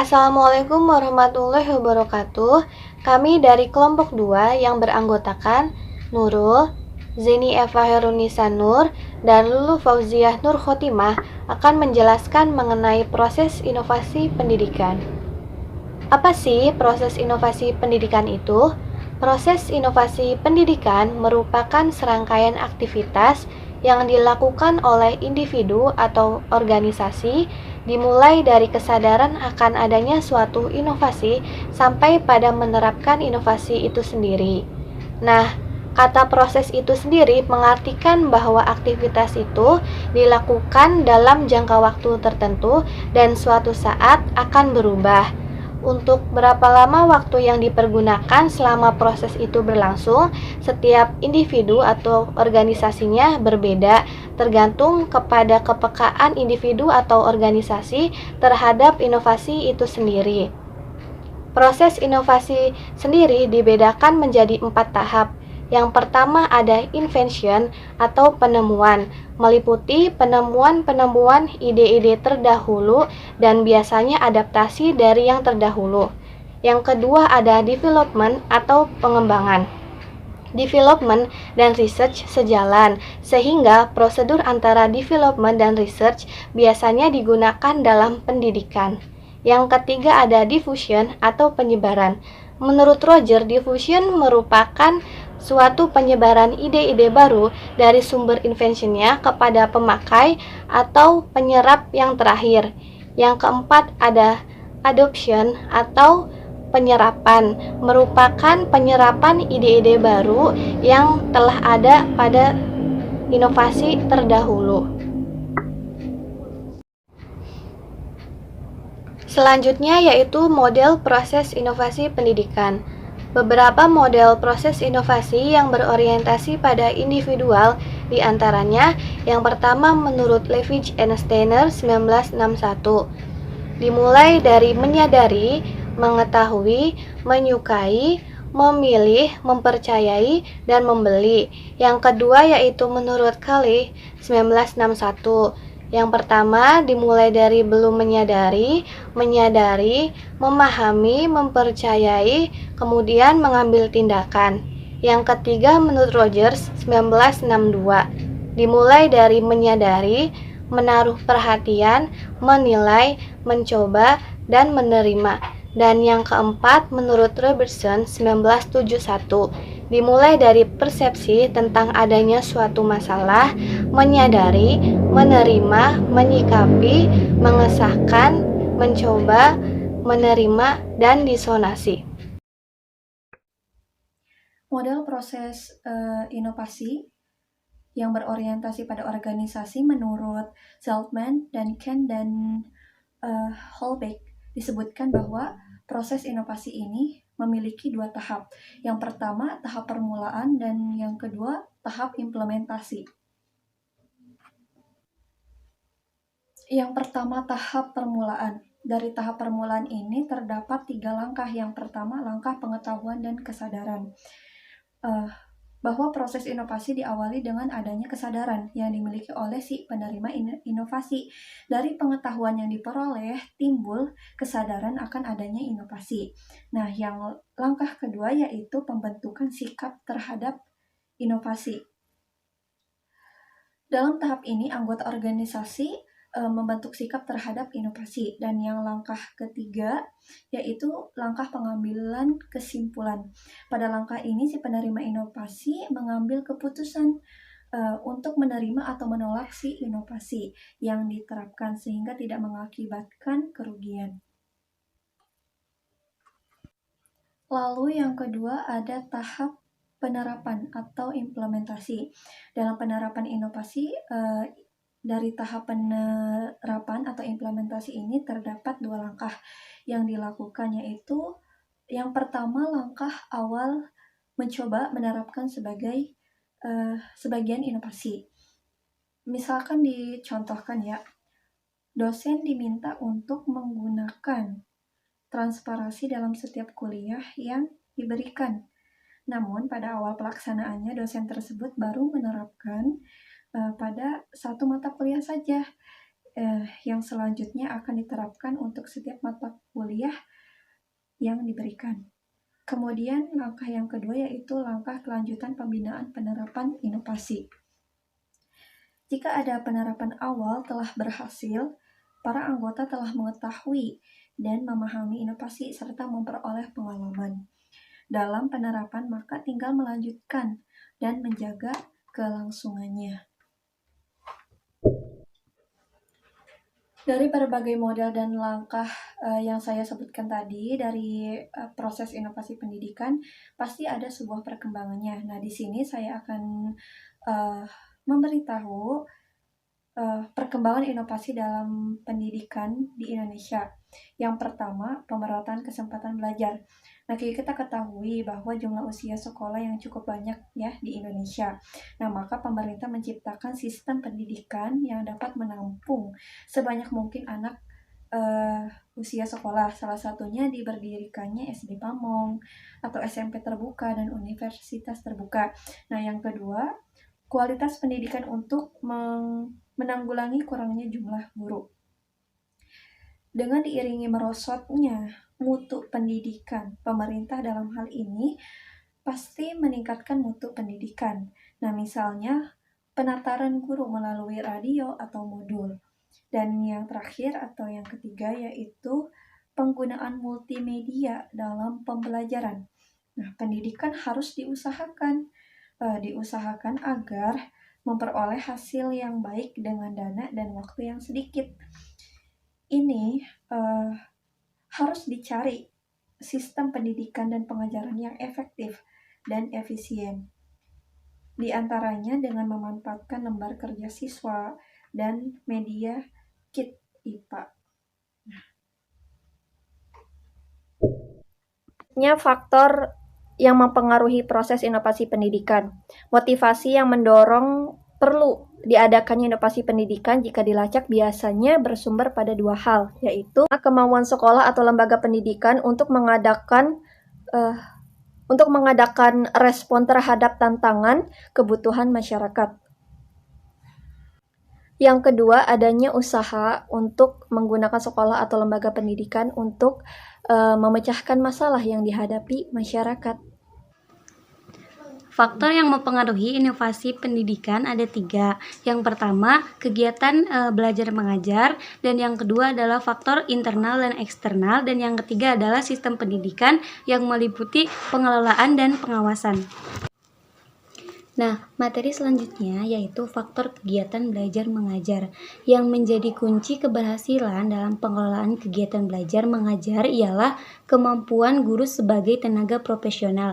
Assalamualaikum warahmatullahi wabarakatuh. Kami dari kelompok 2 yang beranggotakan Nurul, Zeni Eva Herunisa Nur, dan Lulu Fauziah Nur Khotimah akan menjelaskan mengenai proses inovasi pendidikan. Apa sih proses inovasi pendidikan itu? Proses inovasi pendidikan merupakan serangkaian aktivitas yang dilakukan oleh individu atau organisasi, dimulai dari kesadaran akan adanya suatu inovasi sampai pada menerapkan inovasi itu sendiri. Nah, kata proses itu sendiri mengartikan bahwa aktivitas itu dilakukan dalam jangka waktu tertentu dan suatu saat akan berubah. Untuk berapa lama waktu yang dipergunakan selama proses itu berlangsung, setiap individu atau organisasinya berbeda, tergantung kepada kepekaan individu atau organisasi terhadap inovasi itu sendiri. Proses inovasi sendiri dibedakan menjadi 4 tahap. Yang pertama ada invention atau penemuan, meliputi penemuan-penemuan ide-ide terdahulu dan biasanya adaptasi dari yang terdahulu. Yang kedua ada development atau pengembangan. Development dan research sejalan, sehingga prosedur antara development dan research biasanya digunakan dalam pendidikan. Yang ketiga ada diffusion atau penyebaran. Menurut Roger, diffusion merupakan suatu penyebaran ide-ide baru dari sumber inventionnya kepada pemakai atau penyerap yang terakhir. Yang keempat ada adoption atau penyerapan, merupakan penyerapan ide-ide baru yang telah ada pada inovasi terdahulu. Selanjutnya yaitu model proses inovasi pendidikan. Beberapa model proses inovasi yang berorientasi pada individual diantaranya yang pertama menurut Levitch and Steiner 1961. Dimulai dari menyadari, mengetahui, menyukai, memilih, mempercayai, dan membeli. Yang kedua yaitu menurut Kelly 1961. Yang pertama dimulai dari belum menyadari, menyadari, memahami, mempercayai, kemudian mengambil tindakan. Yang ketiga menurut Rogers 1962. Dimulai dari menyadari, menaruh perhatian, menilai, mencoba, dan menerima. Dan yang keempat menurut Robertson 1971. Dimulai dari persepsi tentang adanya suatu masalah, menyadari, menerima, menyikapi, mengesahkan, mencoba, menerima, dan disonasi. Model proses inovasi yang berorientasi pada organisasi menurut Zeltman dan Ken dan Holbeck disebutkan bahwa proses inovasi ini memiliki 2 tahap. Yang pertama tahap permulaan dan yang kedua tahap implementasi. Yang pertama tahap permulaan. Dari tahap permulaan ini terdapat 3 langkah. Yang pertama langkah pengetahuan dan kesadaran. Bahwa proses inovasi diawali dengan adanya kesadaran yang dimiliki oleh si penerima inovasi. Dari pengetahuan yang diperoleh, timbul kesadaran akan adanya inovasi. Nah, yang langkah kedua yaitu pembentukan sikap terhadap inovasi. Dalam tahap ini, anggota organisasi membentuk sikap terhadap inovasi. Dan yang langkah ketiga yaitu langkah pengambilan kesimpulan. Pada langkah ini si penerima inovasi mengambil keputusan untuk menerima atau menolak si inovasi yang diterapkan sehingga tidak mengakibatkan kerugian. Lalu yang kedua ada tahap penerapan atau implementasi. Dalam penerapan inovasi dari tahap penerapan atau implementasi ini terdapat 2 langkah yang dilakukan, yaitu yang pertama langkah awal mencoba menerapkan sebagian inovasi. Misalkan dicontohkan ya, dosen diminta untuk menggunakan transparansi dalam setiap kuliah yang diberikan. Namun pada awal pelaksanaannya dosen tersebut baru menerapkan pada 1 mata kuliah saja. yang selanjutnya akan diterapkan untuk setiap mata kuliah yang diberikan. Kemudian langkah yang kedua yaitu langkah kelanjutan pembinaan penerapan inovasi. Jika ada penerapan awal telah berhasil, para anggota telah mengetahui dan memahami inovasi serta memperoleh pengalaman dalam penerapan, maka tinggal melanjutkan dan menjaga kelangsungannya. Dari berbagai model dan langkah yang saya sebutkan tadi dari proses inovasi pendidikan, pasti ada sebuah perkembangannya. Nah, di sini saya akan memberitahu perkembangan inovasi dalam pendidikan di Indonesia. Yang pertama, pemerataan kesempatan belajar. Nah, kita ketahui bahwa jumlah usia sekolah yang cukup banyak ya di Indonesia. Nah, maka pemerintah menciptakan sistem pendidikan yang dapat menampung sebanyak mungkin anak usia sekolah. Salah satunya diberdirikannya SD Pamong atau SMP terbuka dan universitas terbuka. Nah, yang kedua, kualitas pendidikan untuk menanggulangi kurangnya jumlah guru. Dengan diiringi merosotnya mutu pendidikan, pemerintah dalam hal ini pasti meningkatkan mutu pendidikan. Nah, misalnya penataran guru melalui radio atau modul. Dan yang terakhir atau yang ketiga yaitu penggunaan multimedia dalam pembelajaran. Nah, pendidikan harus diusahakan agar memperoleh hasil yang baik dengan dana dan waktu yang sedikit. Ini harus dicari sistem pendidikan dan pengajaran yang efektif dan efisien. Di antaranya dengan memanfaatkan lembar kerja siswa dan media kit IPA. Faktor yang mempengaruhi proses inovasi pendidikan. Motivasi yang mendorong perlu diadakannya inovasi pendidikan jika dilacak biasanya bersumber pada dua hal, yaitu kemauan sekolah atau lembaga pendidikan untuk mengadakan respon terhadap tantangan kebutuhan masyarakat. Yang kedua, adanya usaha untuk menggunakan sekolah atau lembaga pendidikan untuk memecahkan masalah yang dihadapi masyarakat. Faktor yang mempengaruhi inovasi pendidikan ada 3. Yang pertama, kegiatan belajar mengajar, dan yang kedua adalah faktor internal dan eksternal, dan yang ketiga adalah sistem pendidikan yang meliputi pengelolaan dan pengawasan. Nah, materi selanjutnya yaitu faktor kegiatan belajar mengajar. Yang menjadi kunci keberhasilan dalam pengelolaan kegiatan belajar mengajar ialah kemampuan guru sebagai tenaga profesional.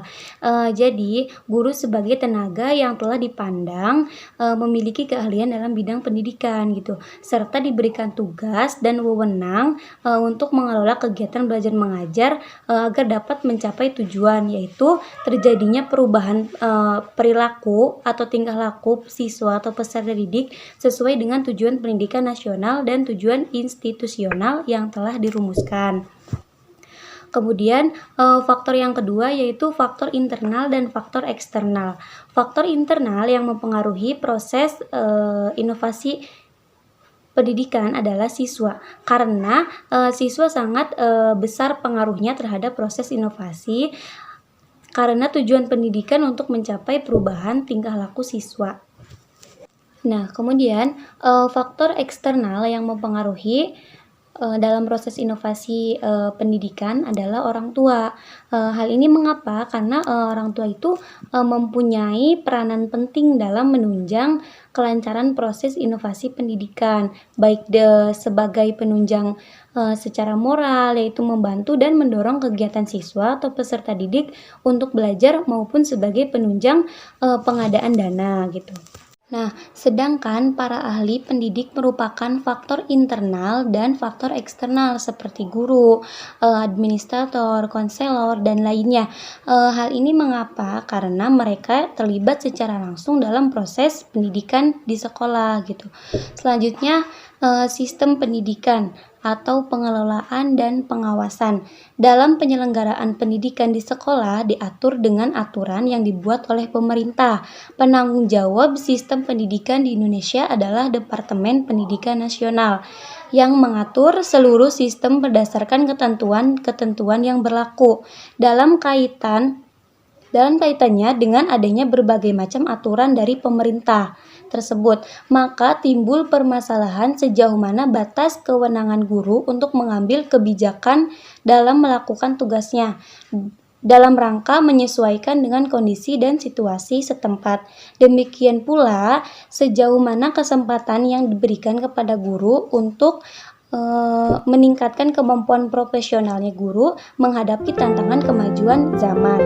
Jadi, guru sebagai tenaga yang telah dipandang memiliki keahlian dalam bidang pendidikan gitu, serta diberikan tugas dan wewenang untuk mengelola kegiatan belajar mengajar agar dapat mencapai tujuan, yaitu terjadinya perubahan perilaku atau tingkah laku siswa atau peserta didik sesuai dengan tujuan pendidikan nasional dan tujuan institusional yang telah dirumuskan. Kemudian faktor yang kedua yaitu faktor internal dan faktor eksternal. Faktor internal yang mempengaruhi proses inovasi pendidikan adalah siswa, karena siswa sangat besar pengaruhnya terhadap proses inovasi karena tujuan pendidikan untuk mencapai perubahan tingkah laku siswa. Nah, kemudian faktor eksternal yang mempengaruhi dalam proses inovasi pendidikan adalah orang tua. Hal ini mengapa? Karena orang tua itu mempunyai peranan penting dalam menunjang kelancaran proses inovasi pendidikan, baik sebagai penunjang secara moral, yaitu membantu dan mendorong kegiatan siswa atau peserta didik untuk belajar, maupun sebagai penunjang pengadaan dana gitu. Nah, sedangkan para ahli pendidik merupakan faktor internal dan faktor eksternal seperti guru, administrator, konselor, dan lainnya. Hal ini mengapa? Karena mereka terlibat secara langsung dalam proses pendidikan di sekolah gitu. Selanjutnya, sistem pendidikan. atau pengelolaan dan pengawasan. Dalam penyelenggaraan pendidikan di sekolah diatur dengan aturan yang dibuat oleh pemerintah. Penanggung jawab sistem pendidikan di Indonesia adalah Departemen Pendidikan Nasional yang mengatur seluruh sistem berdasarkan ketentuan-ketentuan yang berlaku. Dalam kaitannya dengan adanya berbagai macam aturan dari pemerintah tersebut, maka timbul permasalahan sejauh mana batas kewenangan guru untuk mengambil kebijakan dalam melakukan tugasnya dalam rangka menyesuaikan dengan kondisi dan situasi setempat. Demikian pula sejauh mana kesempatan yang diberikan kepada guru untuk meningkatkan kemampuan profesionalnya guru menghadapi tantangan kemajuan zaman.